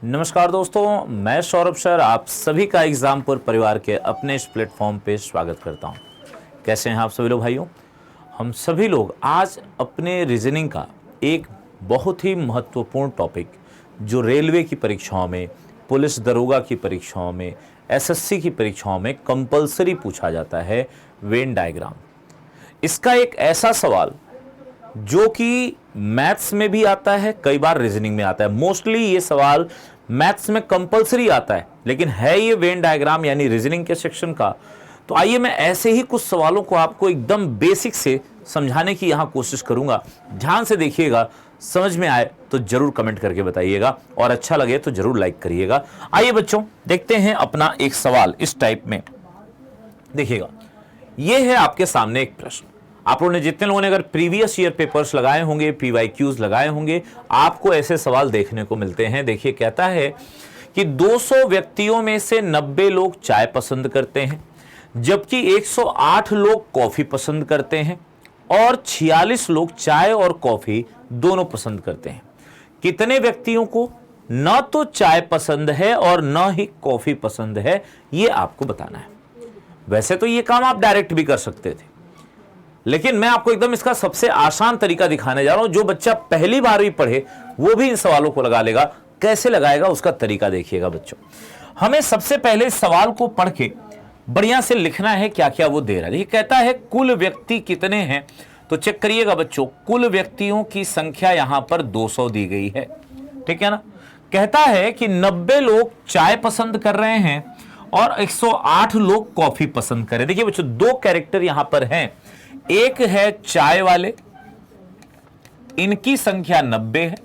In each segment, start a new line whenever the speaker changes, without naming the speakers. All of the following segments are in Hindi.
नमस्कार दोस्तों, मैं सौरभ सर आप सभी का एग्जामपुर परिवार के अपने इस प्लेटफॉर्म पे स्वागत करता हूं। कैसे हैं आप सभी लोग भाइयों? हम सभी लोग आज अपने रीजनिंग का एक बहुत ही महत्वपूर्ण टॉपिक जो रेलवे की परीक्षाओं में, पुलिस दरोगा की परीक्षाओं में, एसएससी की परीक्षाओं में कंपलसरी पूछा जाता है, वेन डायग्राम। इसका एक ऐसा सवाल जो कि मैथ्स में भी आता है, कई बार रीजनिंग में आता है। मोस्टली ये सवाल मैथ्स में कंपलसरी आता है, लेकिन है ये वेन डायग्राम यानी रीजनिंग के सेक्शन का। तो आइए मैं ऐसे ही कुछ सवालों को आपको एकदम बेसिक से समझाने की यहां कोशिश करूंगा। ध्यान से देखिएगा, समझ में आए तो जरूर कमेंट करके बताइएगा और अच्छा लगे तो जरूर लाइक करिएगा। आइए बच्चों, देखते हैं अपना एक सवाल इस टाइप में। देखिएगा, यह है आपके सामने एक प्रश्न। आप लोगों ने, जितने लोगों ने अगर प्रीवियस ईयर पेपर्स लगाए होंगे, पीवाईक्यूज लगाए होंगे, आपको ऐसे सवाल देखने को मिलते हैं। देखिए, कहता है कि 200 व्यक्तियों में से 90 लोग चाय पसंद करते हैं, जबकि 108 लोग कॉफी पसंद करते हैं और 46 लोग चाय और कॉफी दोनों पसंद करते हैं। कितने व्यक्तियों को न तो चाय पसंद है और न ही कॉफी पसंद है, यह आपको बताना है। वैसे तो यह काम आप डायरेक्ट भी कर सकते थे, लेकिन मैं आपको एकदम इसका सबसे आसान तरीका दिखाने जा रहा हूं। जो बच्चा पहली बार भी पढ़े वो भी इन सवालों को लगा लेगा। कैसे लगाएगा उसका तरीका देखिएगा बच्चों। हमें सबसे पहले इस सवाल को पढ़ के बढ़िया से लिखना है क्या क्या वो दे रहा है। ये कहता है कुल व्यक्ति कितने हैं, तो चेक करिएगा बच्चों, कुल व्यक्तियों की संख्या यहां पर 200 दी गई है, ठीक है ना। कहता है कि 90 लोग चाय पसंद कर रहे हैं और 108 लोग कॉफी पसंद कर रहे हैं। देखिए बच्चों, दो कैरेक्टर यहां पर हैं। एक है चाय वाले, इनकी संख्या 90 है,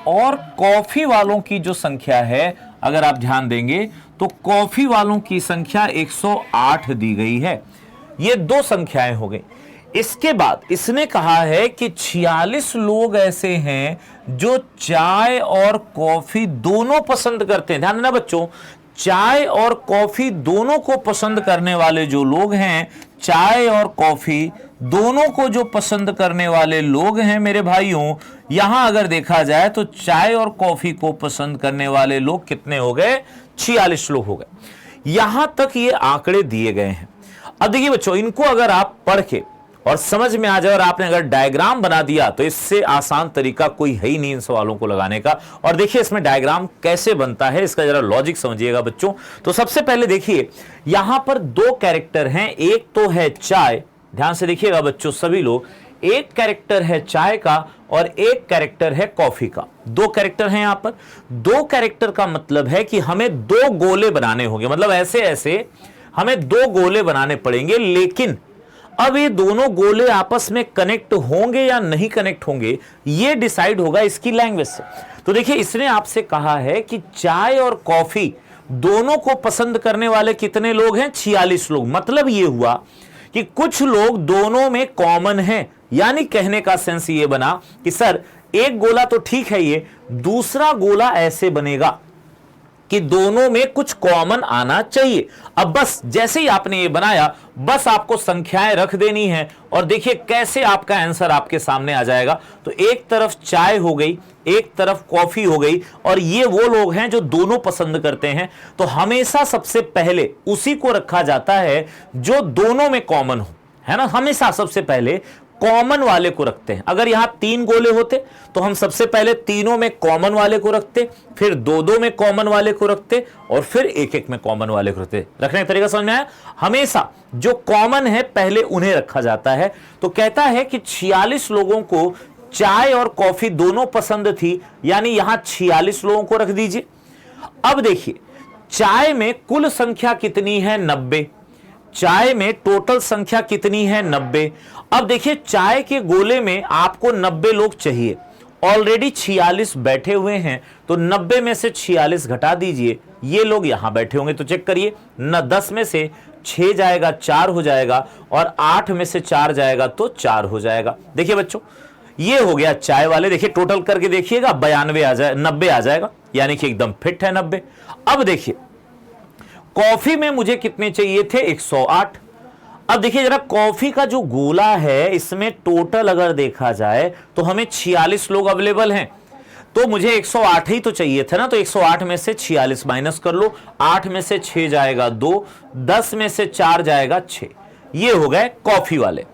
और कॉफी वालों की जो संख्या है, अगर आप ध्यान देंगे तो कॉफी वालों की संख्या 108 दी गई है। ये दो संख्याएं हो गई। इसके बाद इसने कहा है कि 46 लोग ऐसे हैं जो चाय और कॉफी दोनों पसंद करते हैं। ध्यान देना बच्चों, चाय और कॉफी दोनों को पसंद करने वाले जो लोग हैं, चाय और कॉफी दोनों को जो पसंद करने वाले लोग हैं मेरे भाइयों, यहां अगर देखा जाए तो चाय और कॉफी को पसंद करने वाले लोग कितने हो गए? 46 लोग हो गए। यहां तक ये आंकड़े दिए गए हैं। अब देखिए बच्चों, इनको अगर आप पढ़ के और समझ में आ जाए और आपने अगर डायग्राम बना दिया तो इससे आसान तरीका कोई है ही नहीं इन सवालों को लगाने का। और देखिए इसमें डायग्राम कैसे बनता है, इसका जरा लॉजिक समझिएगा बच्चों। तो सबसे पहले देखिए, यहां पर दो कैरेक्टर हैं। एक तो है चाय, ध्यान से देखिएगा बच्चों सभी लोग, एक कैरेक्टर है चाय का और एक कैरेक्टर है कॉफी का। दो कैरेक्टर हैं यहां पर। दो कैरेक्टर का मतलब है कि हमें दो गोले बनाने होंगे, मतलब ऐसे ऐसे हमें दो गोले बनाने पड़ेंगे। लेकिन अब ये दोनों गोले आपस में कनेक्ट होंगे या नहीं कनेक्ट होंगे, ये डिसाइड होगा इसकी लैंग्वेज से। तो देखिए, इसने आपसे कहा है कि चाय और कॉफी दोनों को पसंद करने वाले कितने लोग हैं? 46 लोग। मतलब ये हुआ कि कुछ लोग दोनों में कॉमन हैं। यानी कहने का सेंस ये बना कि सर एक गोला तो ठीक है, ये दूसरा गोला ऐसे बनेगा कि दोनों में कुछ कॉमन आना चाहिए। अब बस जैसे ही आपने ये बनाया, बस आपको संख्याएं रख देनी है और देखिए कैसे आपका आंसर आपके सामने आ जाएगा। तो एक तरफ चाय हो गई, एक तरफ कॉफी हो गई, और ये वो लोग हैं जो दोनों पसंद करते हैं। तो हमेशा सबसे पहले उसी को रखा जाता है जो दोनों में कॉमन हो, है ना। हमेशा सबसे पहले कॉमन वाले को रखते हैं। अगर यहां 3 गोले होते तो हम सबसे पहले तीनों में कॉमन वाले को रखते, फिर दो में कॉमन वाले को रखते, और फिर एक में कॉमन वाले को रखते। रखने का तरीका समझ में आया? हमेशा जो कॉमन है पहले उन्हें रखा जाता है। तो कहता है कि 46 लोगों को चाय और कॉफी दोनों पसंद थी, यानी यहां 46 लोगों को रख दीजिए। अब देखिए, चाय में कुल संख्या कितनी है? 90। चाय में टोटल संख्या कितनी है? 90। अब देखिए, चाय के गोले में आपको 90 लोग चाहिए, ऑलरेडी 46 बैठे हुए हैं, तो 90 में से 46 घटा दीजिए, ये लोग यहां बैठे होंगे। तो चेक करिए, 10 में से 6 जाएगा, 4 हो जाएगा, और 8 में से 4 जाएगा तो 4 हो जाएगा। देखिए बच्चों, ये हो गया चाय वाले। देखिए टोटल करके देखिएगा, 92 आ जाए, 90 आ जाएगा, यानी कि एकदम फिट है 90। अब देखिए, कॉफी में मुझे कितने चाहिए थे? 108। अब देखिए जरा, कॉफी का जो गोला है इसमें टोटल अगर देखा जाए तो हमें 46 लोग अवेलेबल हैं। तो मुझे 108 ही तो चाहिए था ना, तो 108 में से 46 माइनस कर लो, 8 में से 6 जाएगा 2, 10 में से 4 जाएगा 6। ये हो गए कॉफी वाले।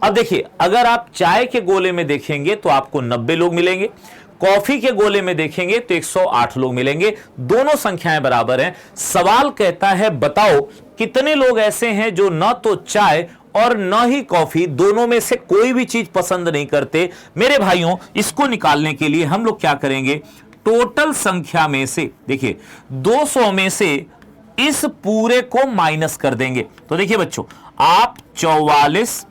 अब देखिए, अगर आप चाय के गोले में देखेंगे तो आपको 90 लोग मिलेंगे, कॉफी के गोले में देखेंगे तो 108 लोग मिलेंगे, दोनों संख्याएं बराबर हैं। सवाल कहता है बताओ कितने लोग ऐसे हैं जो न तो चाय और न ही कॉफी, दोनों में से कोई भी चीज पसंद नहीं करते। मेरे भाइयों, इसको निकालने के लिए हम लोग क्या करेंगे, टोटल संख्या में से देखिए 200 में से इस पूरे को माइनस कर देंगे। तो देखिए बच्चों, आप 44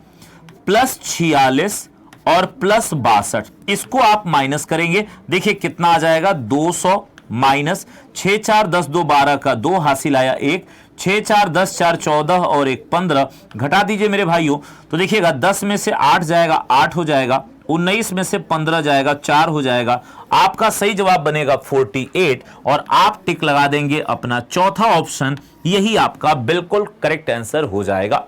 प्लस 46 और प्लस 62 इसको आप माइनस करेंगे। देखिए कितना आ जाएगा, 200 माइनस 6 4 10 2 12 का 2 हासिल आया 1, 6 4 10 4 14 और 1 15, घटा दीजिए मेरे भाइयों। तो देखिएगा 10 में से 8 जाएगा 8 हो जाएगा, 19 में से 15 जाएगा 4 हो जाएगा। आपका सही जवाब बनेगा 48 और आप टिक लगा देंगे अपना चौथा ऑप्शन, यही आपका बिल्कुल करेक्ट आंसर हो जाएगा।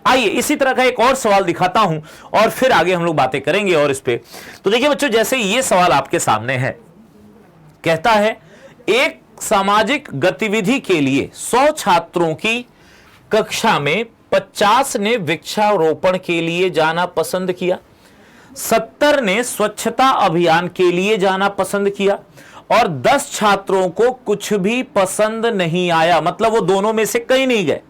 आइए इसी तरह का एक और सवाल दिखाता हूं और फिर आगे हम लोग बातें करेंगे और इस पे। तो देखिए बच्चों, जैसे ये सवाल आपके सामने है, कहता है एक सामाजिक गतिविधि के लिए 100 छात्रों की कक्षा में 50 ने वृक्षारोपण के लिए जाना पसंद किया, 70 ने स्वच्छता अभियान के लिए जाना पसंद किया और 10 छात्रों को कुछ भी पसंद नहीं आया, मतलब वो दोनों में से कहीं नहीं गए।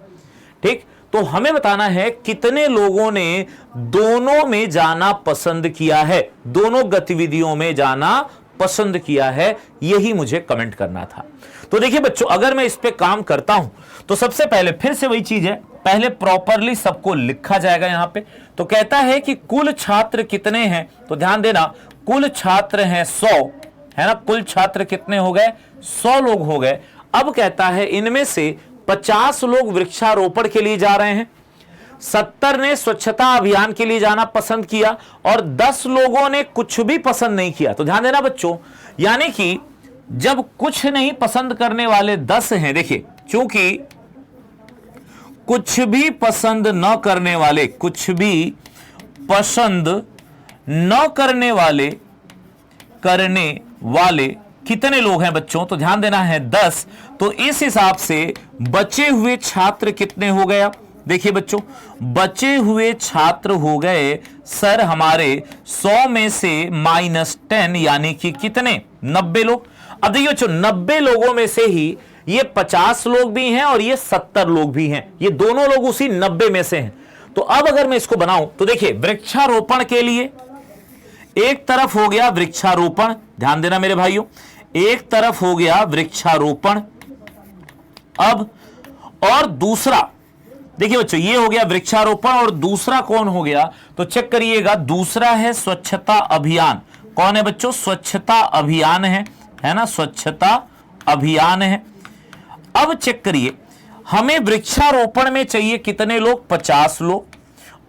ठीक, तो हमें बताना है कितने लोगों ने दोनों में जाना पसंद किया है, दोनों गतिविधियों में जाना पसंद किया है, यही मुझे कमेंट करना था। तो देखिए बच्चों, अगर मैं इस पे काम करता हूं तो सबसे पहले फिर से वही चीज है, पहले प्रॉपरली सबको लिखा जाएगा यहां पे। तो कहता है कि कुल छात्र कितने हैं, तो ध्यान देना कुल छात्र हैं 100, है ना, कुल छात्र कितने हो गए, 100 लोग हो गए। अब कहता है इनमें से 50 लोग वृक्षारोपण के लिए जा रहे हैं, 70 ने स्वच्छता अभियान के लिए जाना पसंद किया और 10 लोगों ने कुछ भी पसंद नहीं किया। तो ध्यान देना बच्चों, यानी कि जब कुछ नहीं पसंद करने वाले 10 हैं, देखिए क्योंकि कुछ भी पसंद न करने वाले, कुछ भी पसंद न करने वाले कितने लोग हैं बच्चों, तो ध्यान देना है 10। तो इस हिसाब से बचे हुए छात्र कितने हो गए, देखिए बच्चों बचे हुए छात्र हो गए सर हमारे 100 में से -10, यानी कि कितने, 90 लोग। अब देखिए बच्चों, 90 लोगों में से ही ये 50 लोग भी हैं और ये 70 लोग भी हैं, ये दोनों लोग उसी 90 में से हैं। तो अब अगर मैं इसको बनाऊं तो देखिए, वृक्षारोपण के लिए एक तरफ हो गया वृक्षारोपण, ध्यान देना मेरे भाइयों, एक तरफ हो गया वृक्षारोपण। अब और दूसरा, देखिए बच्चों ये हो गया वृक्षारोपण और दूसरा कौन हो गया, तो चेक करिएगा, दूसरा है स्वच्छता अभियान। कौन है बच्चों, स्वच्छता अभियान है ना, स्वच्छता अभियान है। अब चेक करिए, हमें वृक्षारोपण में चाहिए कितने लोग, 50 लोग,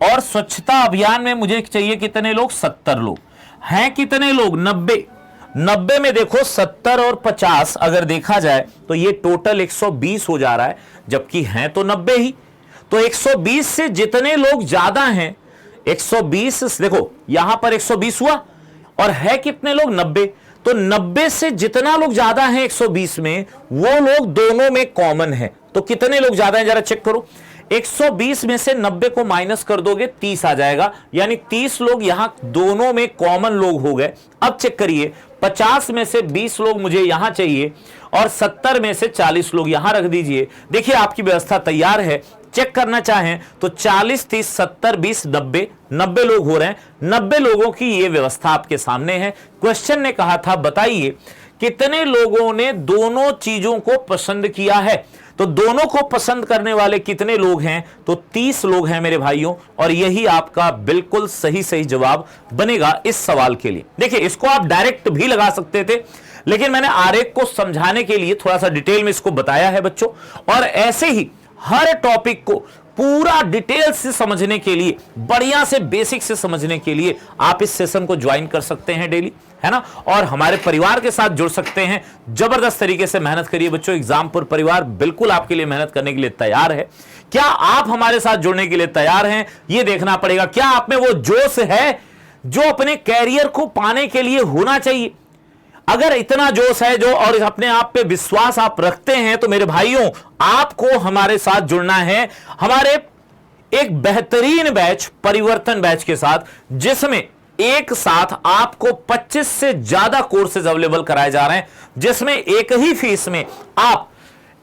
और स्वच्छता अभियान में मुझे चाहिए कितने लोग, 70 लोग। हैं कितने लोग, 90 में देखो 70 और 50 अगर देखा जाए तो ये टोटल 120 हो जा रहा है, जबकि हैं तो 90 ही। तो 120 से जितने लोग ज्यादा हैं, 120 देखो यहां पर 120 हुआ और है कितने लोग, 90। तो 90 से जितना लोग ज्यादा हैं 120 में, वो लोग दोनों में कॉमन है। तो कितने लोग ज्यादा हैं जरा चेक करो, 120 में से 90 को माइनस कर दोगे 30 आ जाएगा, यानी 30 लोग यहां दोनों में कॉमन लोग हो गए। अब चेक करिए, 50 में से 20 लोग मुझे यहां चाहिए और 70 में से 40 लोग यहां रख दीजिए। देखिए आपकी व्यवस्था तैयार है, चेक करना चाहें तो 40 30 70 20 90 लोग हो रहे हैं। 90 लोगों की यह व्यवस्था आपके सामने है। क्वेश्चन ने कहा था बताइए कितने लोगों ने दोनों चीजों को पसंद किया है। तो दोनों को पसंद करने वाले कितने लोग हैं, तो 30 लोग हैं मेरे भाइयों, और यही आपका बिल्कुल सही जवाब बनेगा इस सवाल के लिए। देखिए इसको आप डायरेक्ट भी लगा सकते थे, लेकिन मैंने आरेख को समझाने के लिए थोड़ा सा डिटेल में इसको बताया है बच्चों। और ऐसे ही हर टॉपिक को पूरा डिटेल से समझने के लिए, बढ़िया से बेसिक से समझने के लिए आप इस सेशन को ज्वाइन कर सकते हैं डेली, है ना, और हमारे परिवार के साथ जुड़ सकते हैं। जबरदस्त तरीके से मेहनत करिए बच्चों, एग्जामपुर परिवार बिल्कुल आपके लिए मेहनत करने के लिए तैयार है। क्या आप हमारे साथ जुड़ने के लिए तैयार हैं, यह देखना पड़ेगा। क्या आप में वो जोश है जो अपने कैरियर को पाने के लिए होना चाहिए। अगर इतना जोश है जो और अपने आप पे विश्वास आप रखते हैं तो मेरे भाइयों आपको हमारे साथ जुड़ना है हमारे एक बेहतरीन बैच परिवर्तन बैच के साथ, जिसमें एक साथ आपको 25 से ज्यादा कोर्सेज अवेलेबल कराए जा रहे हैं, जिसमें एक ही फीस में आप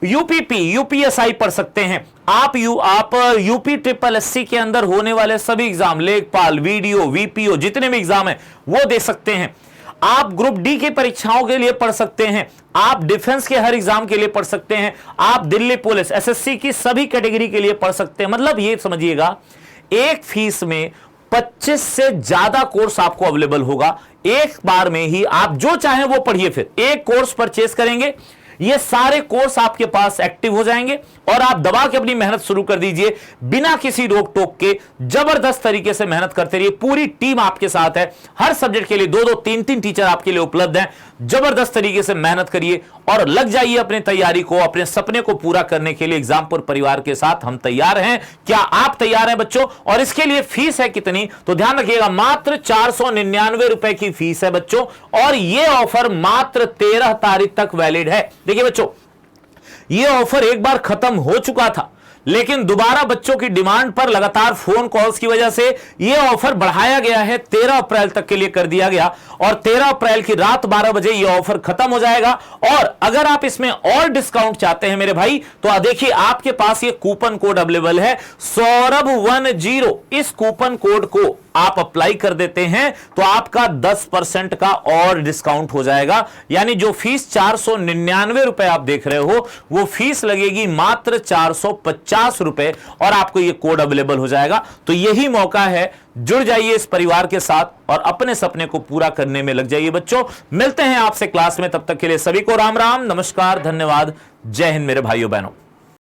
यूपीपी यूपीएसआई पढ़ सकते हैं, आप यूपी ट्रिपल एससी के अंदर होने वाले सभी एग्जाम, लेखपाल, वीडियो, वीपीओ, जितने भी एग्जाम हैं वो दे सकते हैं। आप ग्रुप डी की परीक्षाओं के लिए पढ़ सकते हैं, आप डिफेंस के हर एग्जाम के लिए पढ़ सकते हैं, आप दिल्ली पुलिस एसएससी की सभी कैटेगरी के लिए पढ़ सकते हैं। मतलब ये समझिएगा एक फीस में 25 से ज्यादा कोर्स आपको अवेलेबल होगा। एक बार में ही आप जो चाहें वो पढ़िए, फिर एक कोर्स परचेस करेंगे, ये सारे कोर्स आपके पास एक्टिव हो जाएंगे और आप दबा के अपनी मेहनत शुरू कर दीजिए, बिना किसी रोक टोक के जबरदस्त तरीके से मेहनत करते रहिए। पूरी टीम आपके साथ है, हर सब्जेक्ट के लिए 2-2 3-3 टीचर आपके लिए उपलब्ध हैं। जबरदस्त तरीके से मेहनत करिए और लग जाइए अपनी तैयारी को, अपने सपने को पूरा करने के लिए। एग्जामपुर परिवार के साथ हम तैयार हैं। क्या आप तैयार हैं बच्चों? और इसके लिए फीस है कितनी, तो ध्यान रखिएगा, मात्र 499 रुपए की फीस है बच्चों, और यह ऑफर मात्र 13 तारीख तक वैलिड है। देखिए बच्चों, यह ऑफर एक बार खत्म हो चुका था, लेकिन दोबारा बच्चों की डिमांड पर लगातार फोन कॉल्स की वजह से यह ऑफर बढ़ाया गया है, 13 अप्रैल तक के लिए कर दिया गया, और 13 अप्रैल की रात 12 बजे यह ऑफर खत्म हो जाएगा। और अगर आप इसमें और डिस्काउंट चाहते हैं मेरे भाई, तो देखिए आपके पास यह कूपन कोड अवेलेबल है सौरभ10। इस कूपन कोड को आप अप्लाई कर देते हैं तो आपका 10% का और डिस्काउंट हो जाएगा। यानी जो फीस 499 रुपए आप देख रहे हो, वो फीस लगेगी मात्र 450 रुपए, और आपको यह कोड अवेलेबल हो जाएगा। तो यही मौका है, जुड़ जाइए इस परिवार के साथ और अपने सपने को पूरा करने में लग जाइए बच्चों। मिलते हैं आपसे क्लास में, तब तक के लिए सभी को राम राम, नमस्कार, धन्यवाद, जय हिंद मेरे भाइयों बहनों।